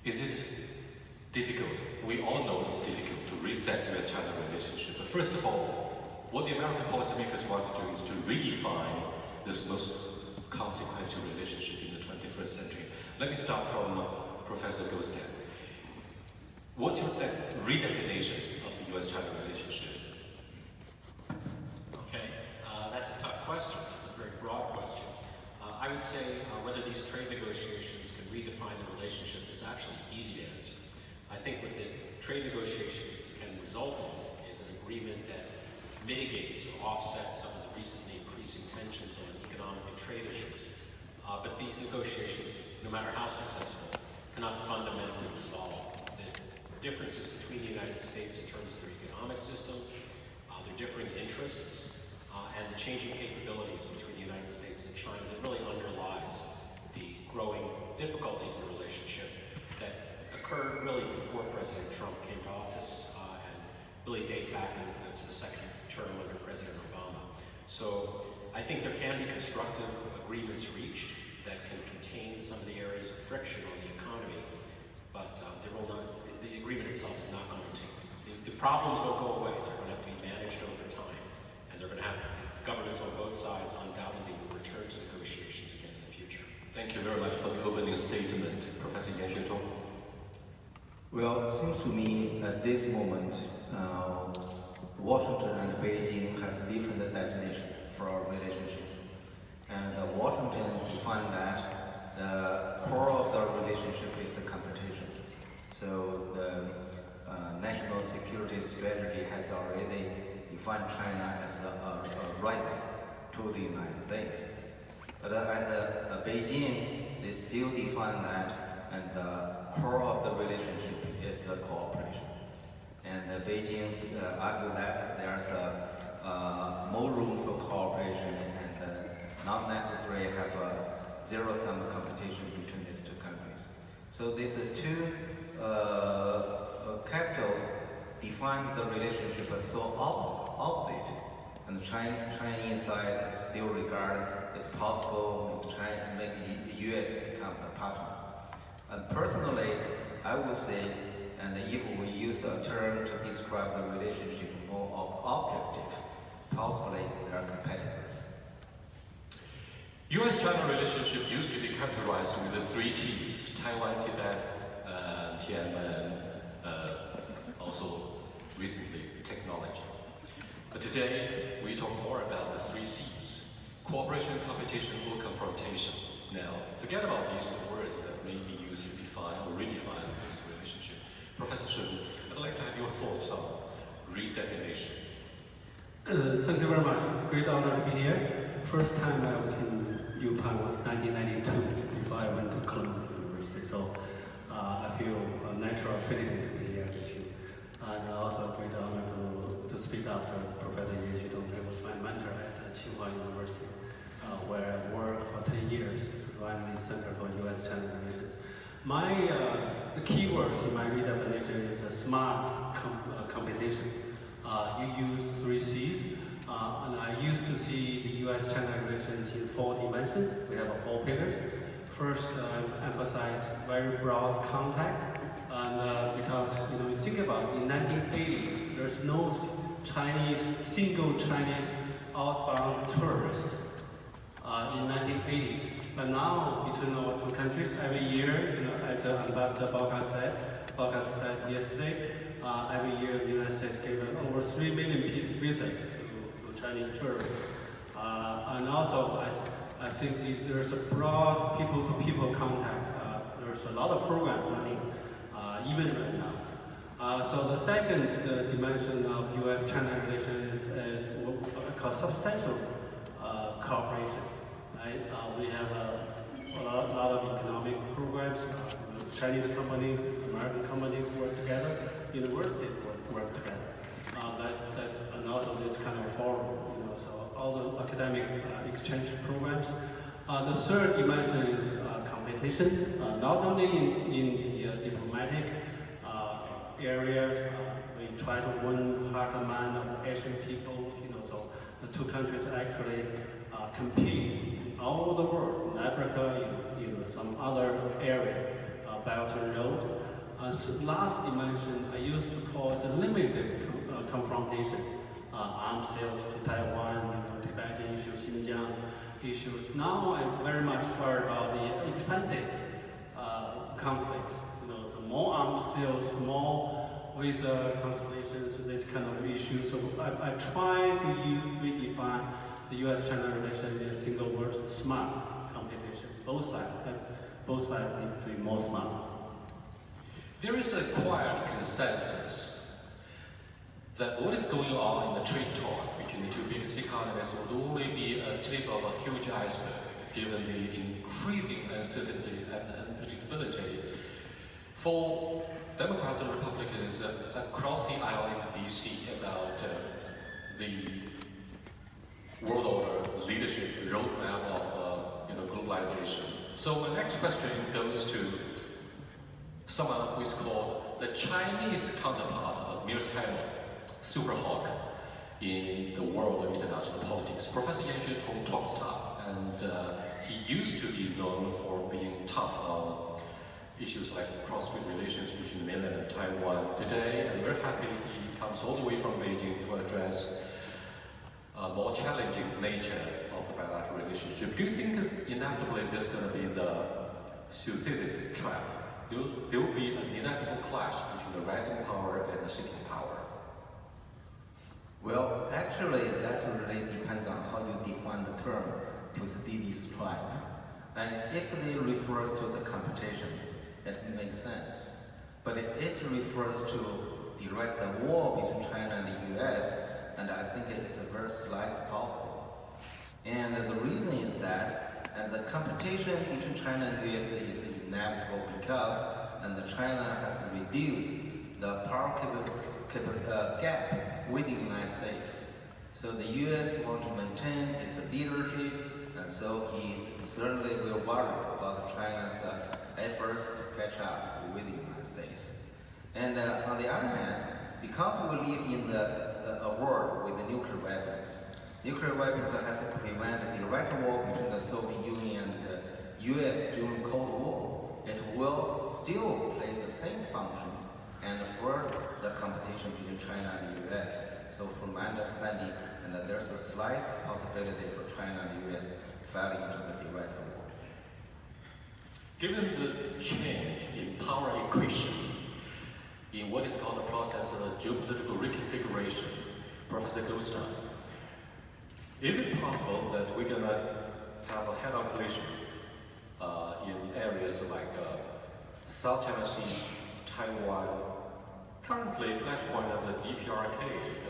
Is it difficult? We all know it's difficult to reset US-China relationship. But first of all, what the American policymakers want to do is to redefine this most consequential relationship in the 21st century. Let me start from Professor Gostan. What's your redefinition of the US-China relationship? Okay, that's a tough question. It's a very broad question. I would say whether these trade negotiations can redefine the relationship is actually easy to answer. I think what the trade negotiations can result in is an agreement that mitigates or offsets some of the recently increasing tensions on economic and trade issues. But these negotiations, no matter how successful, cannot fundamentally resolve the differences between the United States in terms of their economic systems, their differing interests, and the changing capabilities between the United States and China that really underlies the growing difficulties in the relationship that occurred really before President Trump came to office and really date back to the second term under President Obama. So I think there can be constructive agreements reached that can contain some of the areas of friction on the economy, but the agreement itself is not going to the problems don't go away. They're going to have to be managed over time, and they're going to have governments on both sides undoubtedly will return to negotiations again in the future. Thank you very much for the opening statement, Professor Yan Xuetong. Well, it seems to me at this moment, Washington and Beijing have different definitions for our relationship. And Washington defined that the core of the relationship is the competition. So the national security strategy has already defined China as a rival to the United States. But at Beijing, they still define that, and the core of the relationship is the cooperation. And Beijing argue that there's more room for cooperation and not necessarily have a zero-sum competition between these two countries. So these two capitals defines the relationship as so opposite, and the Chinese side still regard it's possible to make the U.S. become the partner. And personally, I would say, and if we use a term to describe the relationship more objective, possibly they are competitors. US-China relationship used to be characterized with the three T's: Taiwan, Tibet, Tiananmen, also recently technology. But today we talk more about the three C's: cooperation, competition, or confrontation. Now, forget about these words that may be used to define or redefine this relationship. Professor Sun, I'd like to have your thoughts on redefinition. Thank you very much. It's a great honor to be here. First time I was in UPenn was 1992, before I went to Columbia University. So I feel a natural affinity to be here with you. And also a great honor to speak after Professor Yan Xuetong. He was my mentor at Tsinghua University, where I worked for 10 years to run the Center for U.S.-China Relations. The keywords in my redefinition is a smart competition. You use three C's, and I used to see the U.S.-China relations in 4 dimensions. We have 4 pillars. First, I emphasize very broad contact, and because you think about it, in 1980s, there's no single Chinese outbound tourist in 1980s. But now, between our 2 countries, every year, as Ambassador Balkan said yesterday, every year the United States gave over 3 million visits to Chinese tourists. And also, I think there's a broad people-to-people contact. There's a lot of programs running, even right now. So the second dimension of U.S.-China relations is what I call substantial cooperation. Right? We have a lot of economic programs. Chinese companies, American companies work together. Universities work together. And also this kind of forum. So all the academic exchange programs. The third dimension is competition. Not only in the diplomatic areas, we try to win heart and mind of Asian people. So the 2 countries actually compete all over the world, in Africa, some other area, Belt and Road. Last dimension, I used to call it the limited confrontation. Arms sales to Taiwan, Tibetan issues, Xinjiang issues. Now I'm very much worried about the expanded conflict. The more arms sales, more with constellations, this kind of issue. So I try to redefine the U.S.-China relation in a single word: smart competition. Both sides need to be more smart. There is a quiet consensus that what is going on in the trade talk between the two biggest economies will only be a tip of a huge iceberg, given the increasing uncertainty and unpredictability. For Democrats and Republicans across the aisle in D.C. about the world order leadership roadmap of globalization. So my next question goes to someone who is called the Chinese counterpart of Mir Taylor, super hawk in the world of international politics. Professor Yan Xuetong talks tough, and he used to be known for being tough on issues like cross-strait relations between mainland and Taiwan. Today, I'm very happy he comes all the way from Beijing to address a more challenging nature of the bilateral relationship. Do you think inevitably there's going to be the Thucydides trap? There will be an inevitable clash between the rising power and the sinking power? Well, actually, that really depends on how you define the term Thucydides trap. And if it refers to the competition, it makes sense. But if it refers to direct war between China and the US, and I think it is a very slight possible. And the reason is that the competition between China and US is inevitable because China has reduced the power gap with the United States. So the US want to maintain its leadership, and so he certainly will worry about China's efforts to catch up with the United States. And on the other hand, because we live in a world with nuclear weapons has prevented direct war between the Soviet Union and the US during the Cold War. It will still play the same function and further the competition between China and the US. So from my understanding, there's a slight possibility for China and the US falling into the direct war. Given the change in power equation in what is called the process of geopolitical reconfiguration, Professor Goldstein, is it possible that we're going to have a head-on collision in areas like South China Sea, Taiwan? Currently, flashpoint of the DPRK,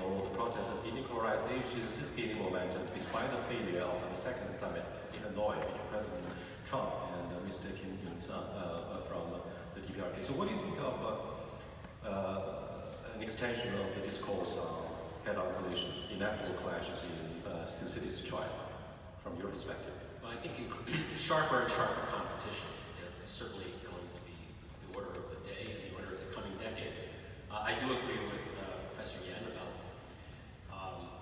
or the process of denuclearization, is gaining momentum despite the failure of the second summit in Hanoi between President Trump and Mr. Kim Jong-un from the DPRK. So what do you think of an extension of the discourse on head-on collision, inevitable clashes in Thucydides trap, from your perspective? Well, I think sharper and sharper competition is certainly going to be the order of the day and the order of the coming decades. I do agree with Professor Yan about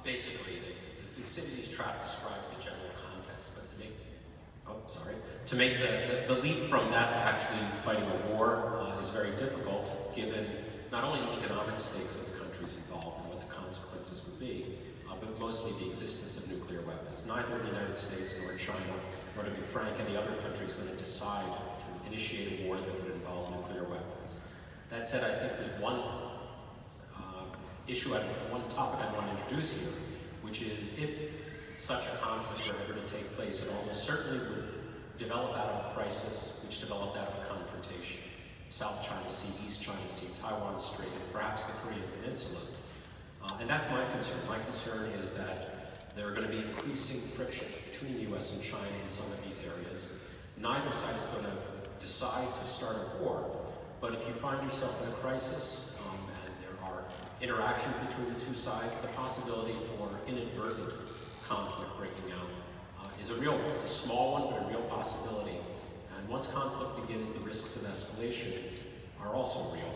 basically the Thucydides trap describes the general context, but to make the leap from that to actually fighting a war is very difficult, given not only the economic stakes of the countries involved and what the consequences would be, but mostly the existence of nuclear weapons. Neither the United States nor China, nor to be frank, any other country is going to decide to initiate a war that would involve nuclear weapons. That said, I think there's one one topic I want to introduce here, which is if such a conflict were ever to take place, it almost certainly would develop out of a crisis, which developed out of a confrontation. South China Sea, East China Sea, Taiwan Strait, and perhaps the Korean Peninsula. And that's my concern. My concern is that there are going to be increasing frictions between the U.S. and China in some of these areas. Neither side is going to decide to start a war, but if you find yourself in a crisis and there are interactions between the two sides, the possibility for inadvertent conflict breaking out is a real one. It's a small one, but a real possibility. And once conflict begins, the risks of escalation are also real.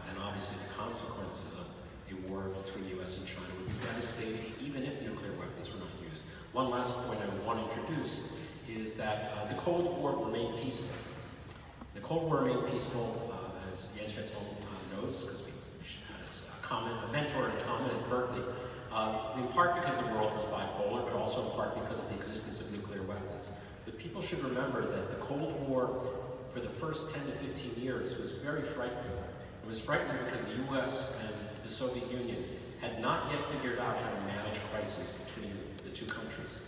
And obviously the consequences of a war between the US and China would be devastating, even if nuclear weapons were not used. One last point I would want to introduce is that the Cold War remained peaceful. The Cold War remained peaceful, as Yan Xuetong at Berkeley, in part because the world was bipolar, but also in part because of the existence of nuclear weapons. But people should remember that the Cold War, for the first 10 to 15 years, was very frightening. It was frightening because the US and the Soviet Union had not yet figured out how to manage crises between the two countries.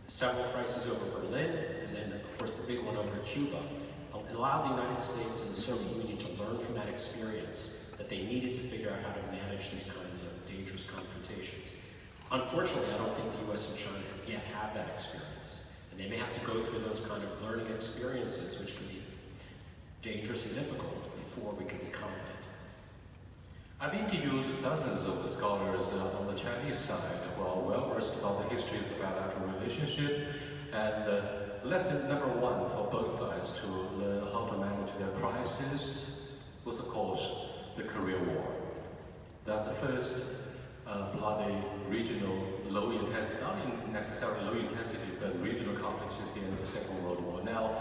Several crises over Berlin, and then, of course, the big one over Cuba, allowed the United States and the Soviet Union to learn from that experience that they needed to figure out how to manage these kinds of dangerous confrontations. Unfortunately, I don't think the US and China yet have that experience, and they may have to go through those kind of learning experiences, which can be dangerous and difficult, before we can be confident. I've interviewed dozens of the scholars on the Chinese side who are well versed about the history of the bilateral relationship, and lesson number one for both sides to learn how to manage their crisis was, of course, the Korean War. That's the first bloody regional low intensity, not necessarily low intensity, but regional conflict since the end of the Second World War. Now,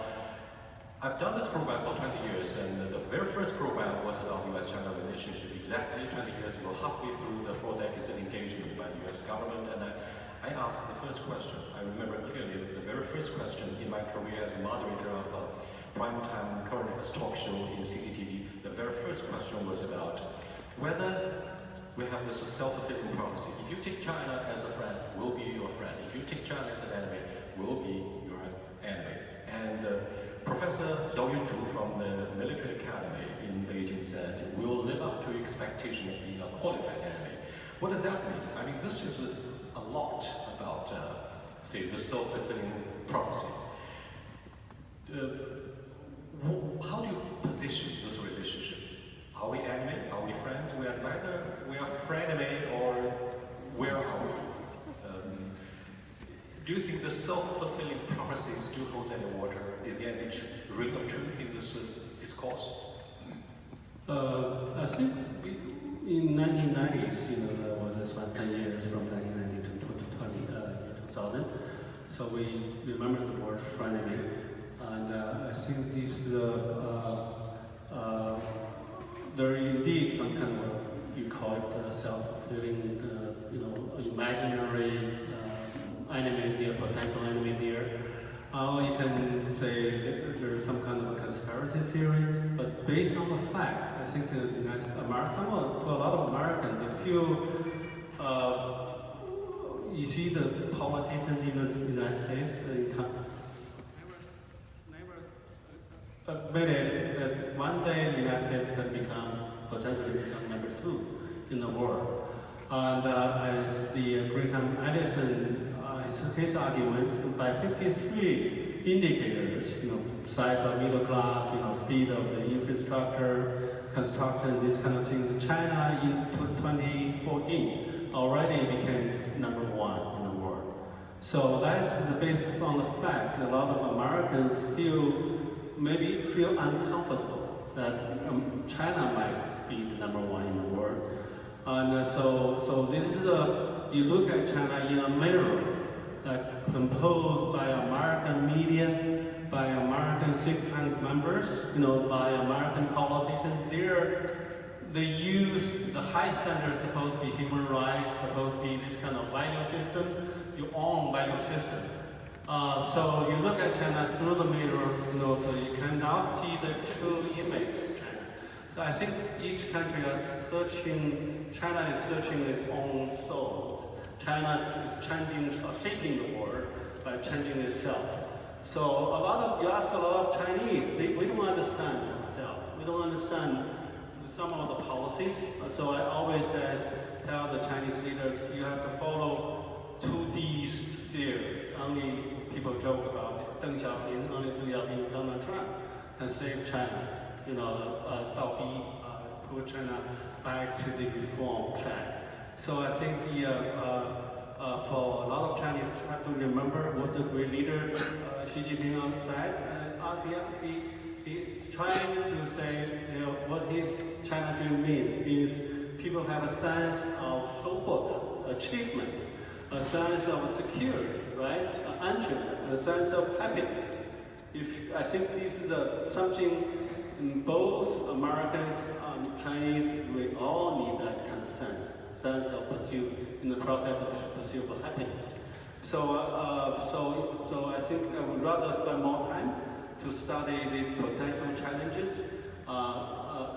I've done this program for 20 years, and the very first program was about the US-China relationship exactly 20 years ago, halfway through the 4 decades of engagement by the US government, and I asked the first question. I remember clearly the very first question in my career as a moderator of a primetime current affairs talk show in CCTV. The very first question was about whether we have this self-fulfilling prophecy. If you take China as a friend, we'll be your friend. If you take China as an enemy, we'll be your enemy. And Professor Yao Yunzhu from the Military Academy in Beijing said, we'll live up to expectation of being a qualified enemy. What does that mean? I mean, this is a lot about, say, the self-fulfilling prophecy. How do you position this relationship? Are we enemy? Are we friend? We are neither. We are frenemy, or where are we? Do you think the self-fulfilling prophecy still holds any water? Is there any ring of truth in this discourse? I think in 1990s, there was this 10 years from 1990 to 2000. So we remember the word frenemy, and I think this there is indeed some kind of you call it self-fulfilling, imaginary enemy there, potential enemy there. You can say there's some kind of a conspiracy theory, but based on the fact, I think to a lot of Americans, they feel, you see the politicians in the United States, never admitted that one day the United States can potentially become number 2 in the world. And as the Graham Edison, his arguments by 53 indicators, size of middle class, speed of the infrastructure, construction, this kind of thing. China in 2014 already became number 1 in the world. So that is based on the fact that a lot of Americans maybe feel uncomfortable that China might be the number 1 in the world. And so this is you look at China in a mirror, composed by American media, by American think tank members, by American politicians. They use the high standards supposed to be human rights, supposed to be this kind of value system, your own value system. So you look at China through the mirror, so you cannot see the true image of China. So I think each country is China is searching its own soul. China is shaping the world by changing itself. So you ask a lot of Chinese, we don't understand ourselves. We don't understand some of the policies. So I always tell the Chinese leaders, you have to follow 2D's theory. Only people joke about it. Deng Xiaoping, only Deng Xiaoping, Donald Trump can save China. Put China back to the reform track. So I think for a lot of Chinese have to remember what the great leader Xi Jinping said. He's trying to say, what his China dream means people have a sense of achievement, a sense of security, right? A sense of happiness. I think this is something in both Americans and Chinese, we all need that kind of sense. sense of pursuit, in the process of pursuit of happiness. So I think I would rather spend more time to study these potential challenges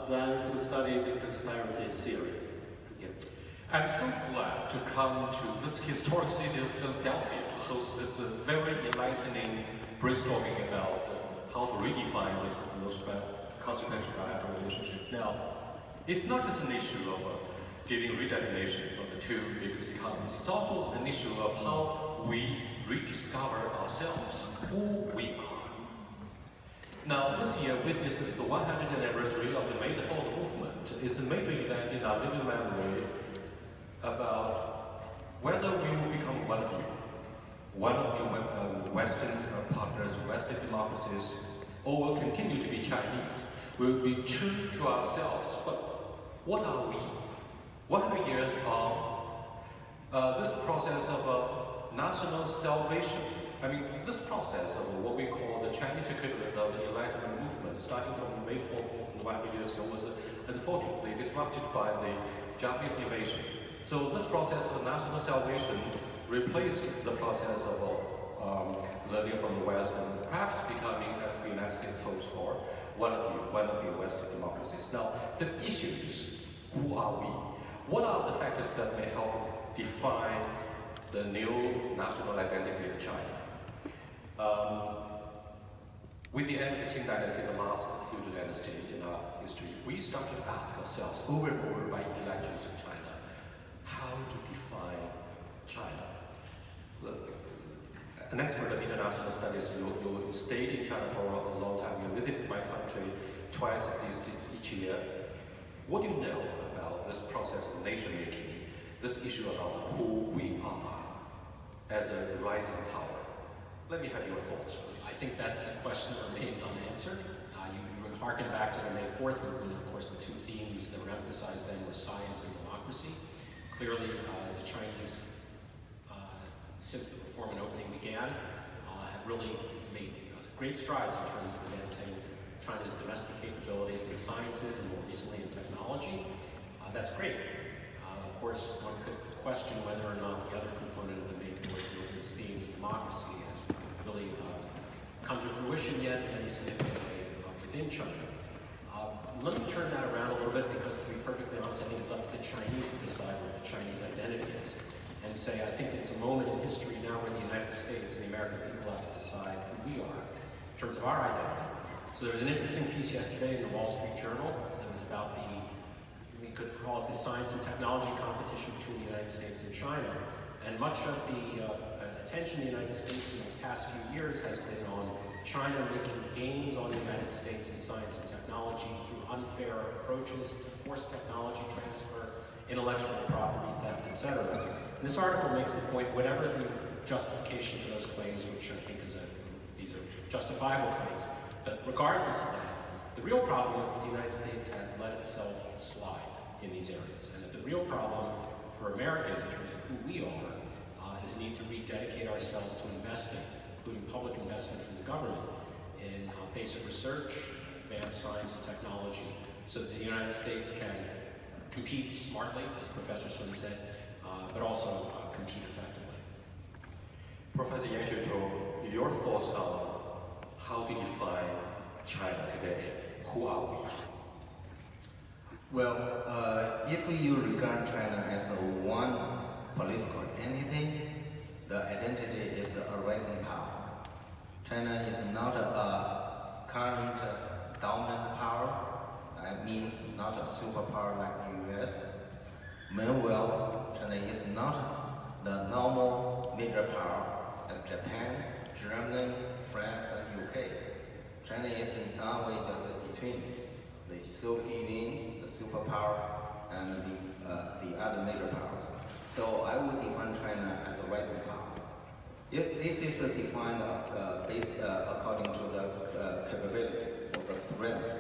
than to study the conspiracy theory. Thank you. I'm so glad to come to this historic city of Philadelphia to host this very enlightening brainstorming about how to redefine those consequential bilateral relationship. Now, it's not just an issue of giving redefinition for the two biggest economies. It's also an issue of how we rediscover ourselves, who we are. Now, this year witnesses the 100th anniversary of the May the 4th movement. It's a major event in our living memory about whether we will become one of the Western partners, Western democracies, or will continue to be Chinese. We will be true to ourselves. But what are we? 100 years of this process of national salvation. I mean, this process of what we call the Chinese equivalent of the Enlightenment movement, starting from May 4th, 100 years ago, was unfortunately disrupted by the Japanese invasion. So this process of national salvation replaced the process of learning from the West and perhaps becoming, as the United States hopes for, one of the Western democracies. Now, the issue is, who are we? What are the factors that may help define the new national identity of China? With the end of the Qing dynasty, the last feudal dynasty in our history, we started to ask ourselves over and over by intellectuals in China, how to define China? An expert of international studies, you stayed in China for a long time, you visited my country twice at least each year. What do you know about this process of nation making, this issue about who we are as a rising power? Let me have your thoughts. I think that's a question that remains unanswered. You harken back to the May 4th movement. Of course, the two themes that were emphasized then were science and democracy. Clearly, the Chinese, since the reform and opening began, have really made great strides in terms of advancing China's domestic capabilities in the sciences and more recently in technology. That's great. Of course, one could question whether or not the other component of the May 4th movement's theme is democracy has really come to fruition yet in any significant way within China. Let me turn that around a little bit because, to be perfectly honest, I think it's up to the Chinese to decide what the Chinese identity is. And say, I think it's a moment in history now where the United States and the American people have to decide who we are in terms of our identity. So there was an interesting piece yesterday in the Wall Street Journal that was about we could call it the science and technology competition between the United States and China. And much of the attention in the United States in the past few years has been on China making gains on the United States in science and technology through unfair approaches to forced technology transfer, intellectual property theft, etc. This article makes the point, whatever the justification for those claims, which I think these are justifiable claims, but regardless of that, the real problem is that the United States has let itself slide in these areas, and that the real problem for Americans in terms of who we are is the need to rededicate ourselves to investing, including public investment from the government, in basic research, advanced science and technology, so that the United States can compete smartly, as Professor Sun said, but also compete effectively. Professor Yan Xuetong, your thoughts on how to define China today? Who are we? Well, if you regard China as one political entity, the identity is a rising power. China is not a current dominant power. That means not a superpower like the US. Meanwhile, China is not the normal major power like Japan, Germany, France, and UK. China is in some way just between the Soviet Union, the superpower, and the other major powers. So I would define China as a rising power. If this is defined based according to the capability or the threats.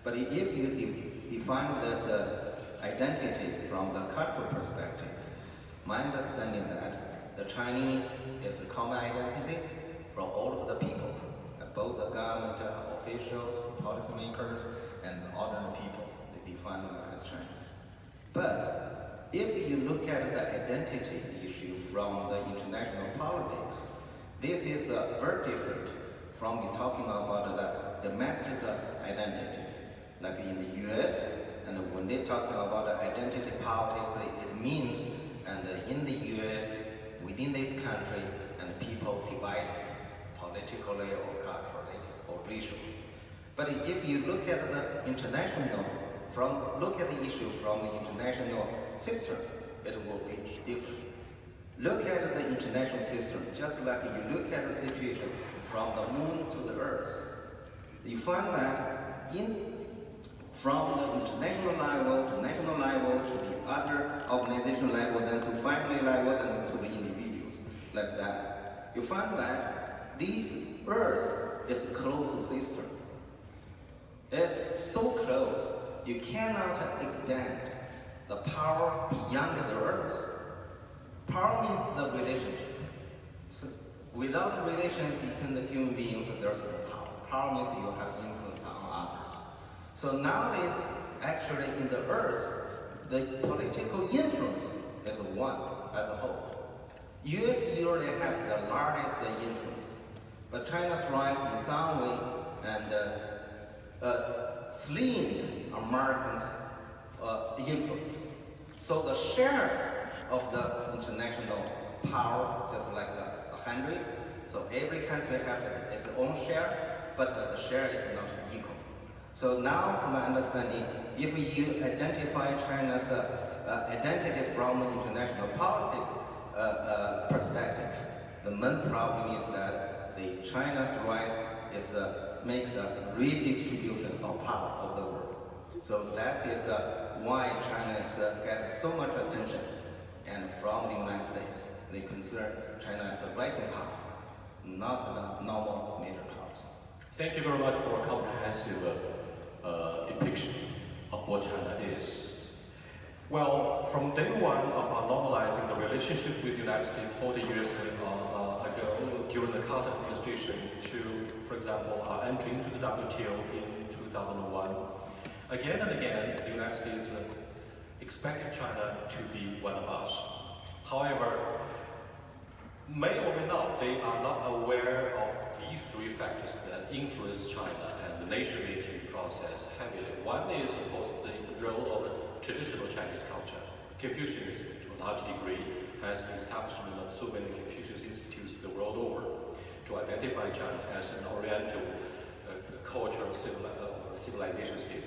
But if you define this identity from the cultural perspective, my understanding that the Chinese is a common identity for all of the people, both the government officials, policymakers, and ordinary people. They define them as Chinese. But if you look at the identity issue from the international politics, this is very different from you talking about the domestic identity. Like in the US, and when they're talking about identity politics, it means, and in the US, within this country, and people divided politically or culturally or racially. But if you look at the international, look at the issue from the international system, it will be different. Look at the international system, just like you look at the situation from the moon to the earth. You find that from the international level to national level to the other organization level, then to family level, then to the individuals, like that. You find that this earth is a closed system. It's so close, you cannot expand the power beyond the earth. Power means the relationship. So without the relationship between the human beings, there's no power. Power means you have influence on others. So nowadays, actually in the earth, the political influence is one as a whole. US usually have the largest influence, but China's rise in some way and slimmed Americans' influence. So the share of the international power, just like 100, so every country has its own share, but the share is not equal. So now, from my understanding, if you identify China's identity from an international politics perspective, the main problem is that China's rise is make the redistribution of power of the world. So that is why China gets so much attention, and from the United States, they consider China as a rising power, not the normal major powers. Thank you very much for a comprehensive depiction of what China is. Well, from day one of our normalizing the relationship with the United States 40 years ago, during the Carter administration, to, for example, our entry into the WTO in 2001, again and again, the United States expected China to be one of us. However, may or may not, they are not aware of these three factors that influence China and the nation-making process heavily. One is, of course, the role of traditional Chinese culture. Confucianism, to a large degree, has the establishment of so many Confucius institutes the world over to identify China as an Oriental cultural civilization state.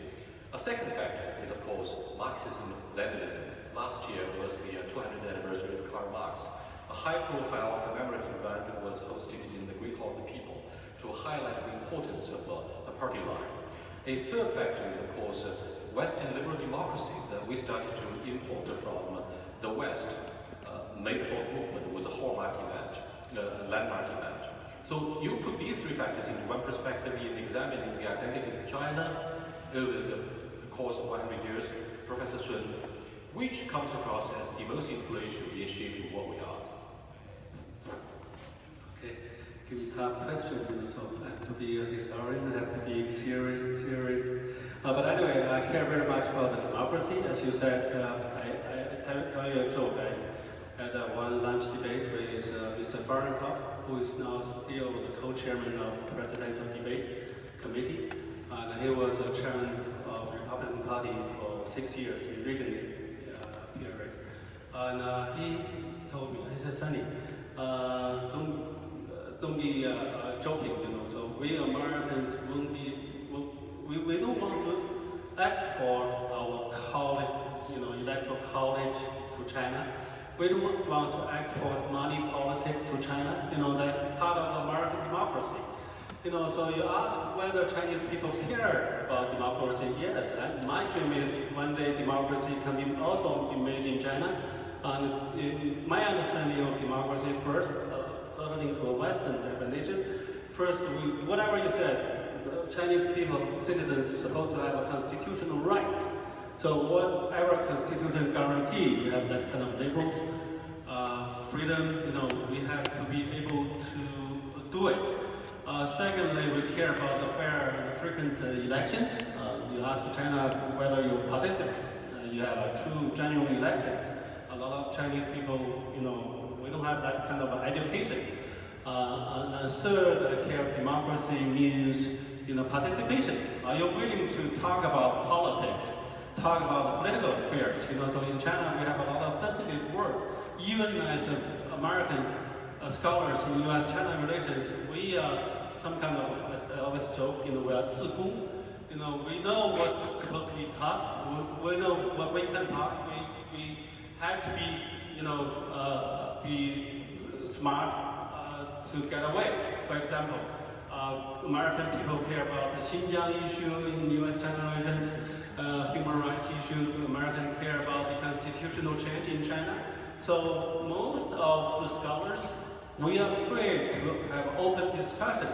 A second factor is, of course, Marxism-Leninism. Last year was the 200th anniversary of Karl Marx. A high-profile commemorative event was hosted in the Great Hall of the People to highlight the importance of a party line. A third factor is, of course, Western liberal democracy that we started to import from the West. May the Fourth movement was a hallmark event, a landmark event. So you put these three factors into one perspective in examining the identity of China over the course of 100 years. Professor Sun, which comes across as the most influential in shaping what we are? Okay, give me a tough question, so I have to be a historian, I have to be serious. But anyway, I care very much about the democracy. As you said, I tell you a joke. I had one lunch debate with Mr. Fahrenhoff, who is now still the co-chairman of the Presidential Debate Committee. And he was the chairman of the Republican Party for 6 years in Reagan period. And he told me, he said, Sonny, don't be joking, So we Americans we don't want to export our college, electoral college to China. We don't want to export money politics to China. That's part of American democracy. So you ask whether Chinese people care about democracy. Yes, and my dream is one day democracy can also be made in China. And my understanding of democracy first, according to a Western definition, first, whatever you said, Chinese people, citizens, supposed to have a constitutional right. So whatever constitution guarantee, we have that kind of liberal freedom, we have to be able to do it. Secondly, we care about the fair and frequent elections. You ask China whether you participate. You you have two general elections. A lot of Chinese people, we don't have that kind of education. And third, care of democracy means, participation. Are you willing to talk about politics, talk about political affairs? So in China we have a lot of sensitive words. Even as American scholars in U.S.-China relations, we some kind of, I always joke, we are 自公. We know what's supposed to be taught. We know what we can talk. We have to be smart to get away. For example, American people care about the Xinjiang issue in U.S.-China relations, human rights issues. Americans care about the constitutional change in China. So most of the scholars, we are afraid to have open discussion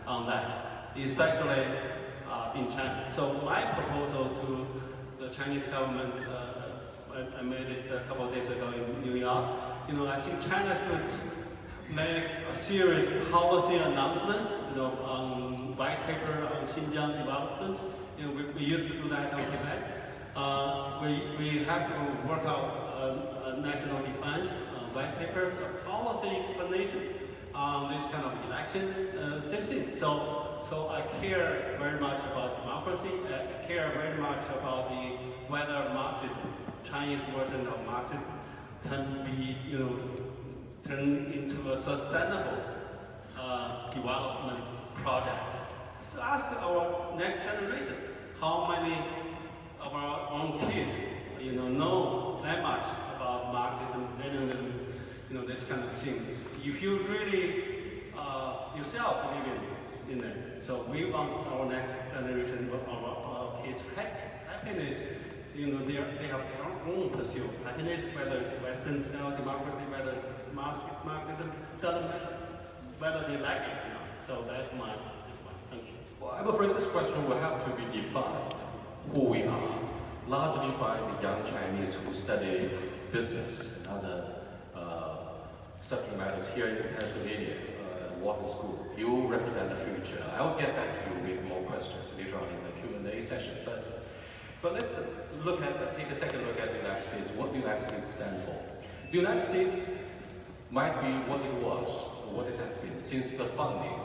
on that, especially in China. So my proposal to the Chinese government, I made it a couple of days ago in New York. I think China should make a series of policy announcements, on white paper on Xinjiang developments. We used to do that on Tibet. We have to work out national defense, white papers, policy explanation on these kind of elections, same thing. So I care very much about democracy. I care very much about whether Marxism, Chinese version of Marxism, can be turned into a sustainable development project. So ask our next generation how many of our own kids know that much about Marxism, Leninism, these kind of things. If you really yourself believe in it. So we want our next generation, our kids, happiness. They have their own pursuit. Happiness, whether it's Western style democracy, whether it's Marxism, doesn't matter. Whether they like it or not. So that's my thank you. Well, I'm afraid this question will have to be defined, who we are, largely by the young Chinese who study business and other subject matters here in Pennsylvania, Wharton School. You represent the future. I will get back to you with more questions later on in the Q&A session. But let's take a second look at the United States, what the United States stands for. The United States might be what it was, or what it has been, since the founding,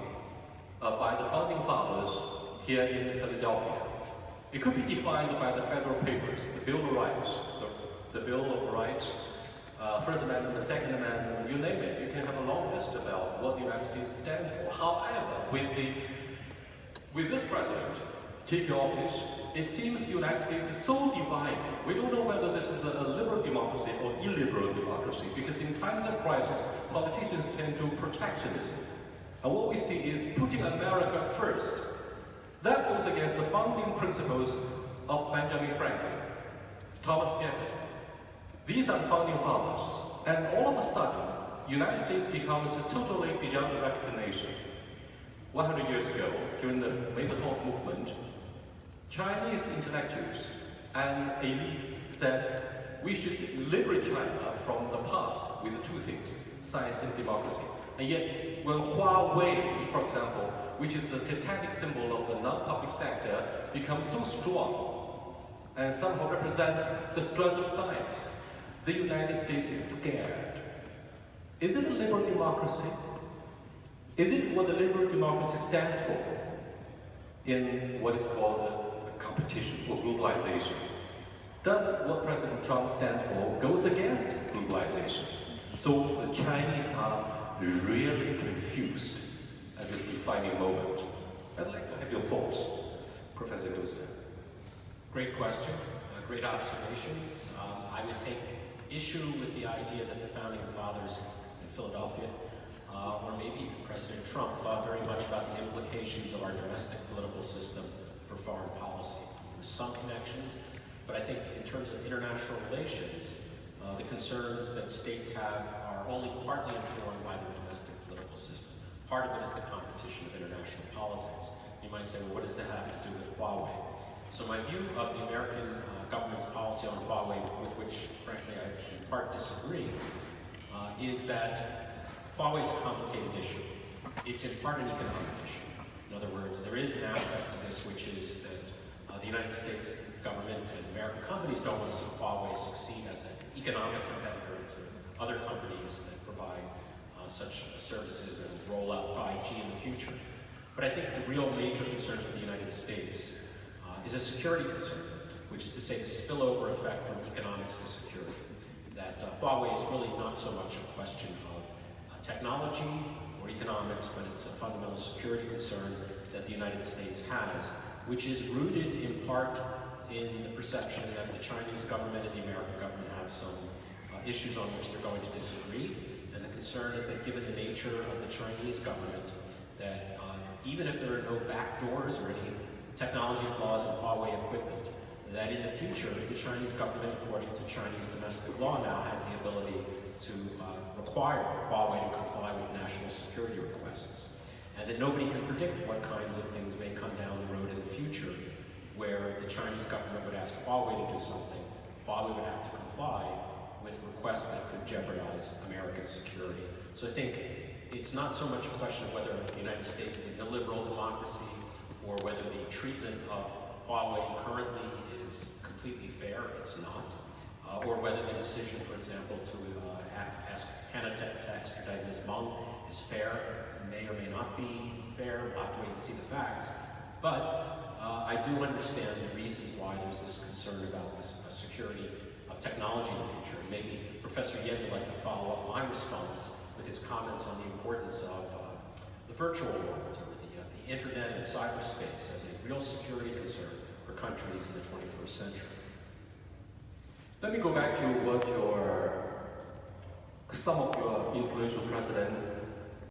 by the founding fathers here in Philadelphia. It could be defined by the federal papers, the Bill of Rights, the Bill of Rights, First Amendment, the Second Amendment, you name it. You can have a long list about what the United States stands for. However, with this president taking office, it seems the United States is so divided. We don't know whether this is a liberal democracy or illiberal democracy, because in times of crisis, politicians tend to protectionism. And what we see is putting America first. That goes against the founding principles of Benjamin Franklin, Thomas Jefferson. These are the founding fathers. And all of a sudden, the United States becomes totally beyond recognition. 100 years ago, during the May the 4th movement, Chinese intellectuals and elites said we should liberate China from the past with two things, science and democracy. And yet, when Huawei, for example, which is the titanic symbol of the non-public sector, becomes so strong and somehow represents the strength of science, the United States is scared. Is it a liberal democracy? Is it what the liberal democracy stands for in what is called competition or globalization? Does what President Trump stands for goes against globalization? So the Chinese are really confused at this defining moment. I'd like to have your thoughts, Professor Gosler. Great question, great observations. I would take issue with the idea that the founding fathers in Philadelphia, or maybe even President Trump, thought very much about the implications of our domestic political system for foreign policy. There's some connections, but I think in terms of international relations, the concerns that states have are only partly informed by the domestic political system. Part of it is the competition of international politics. You might say, well, what does that have to do with Huawei? So my view of the American government's policy on Huawei, with which, frankly, I in part disagree, is that Huawei is a complicated issue. It's in part an economic issue. In other words, there is an aspect to this which is that the United States government and American companies companies don't want to see Huawei succeed as an economic competitor to other companies that provide such services and roll out 5G in the future. But I think the real major concern for the United States is a security concern, which is to say the spillover effect from economics to security. That Huawei is really not so much a question of technology or economics, but it's a fundamental security concern that the United States has, which is rooted in part in the perception that the Chinese government and the American government have some issues on which they're going to disagree. And the concern is that given the nature of the Chinese government, that even if there are no backdoors or any technology flaws in Huawei equipment, that in the future, the Chinese government, according to Chinese domestic law now, has the ability to require Huawei to comply with national security requests. And that nobody can predict what kinds of things may come down the road in the future, where the Chinese government would ask Huawei to do something, Huawei would have to comply with requests that could jeopardize American security. So I think it's not so much a question of whether the United States is an illiberal democracy or whether the treatment of Huawei currently is completely fair. It's not. Or whether the decision, for example, to ask Canada to extradite Ms. Meng is fair, may or may not be fair. We'll have to wait and see the facts. But I do understand the reasons why there's this concern about this security of technology in the future. And maybe Professor Yen would like to follow up my response with his comments on the importance of the virtual world, or the internet and cyberspace as a real security concern for countries in the 21st century. Let me go back to what some of your influential presidents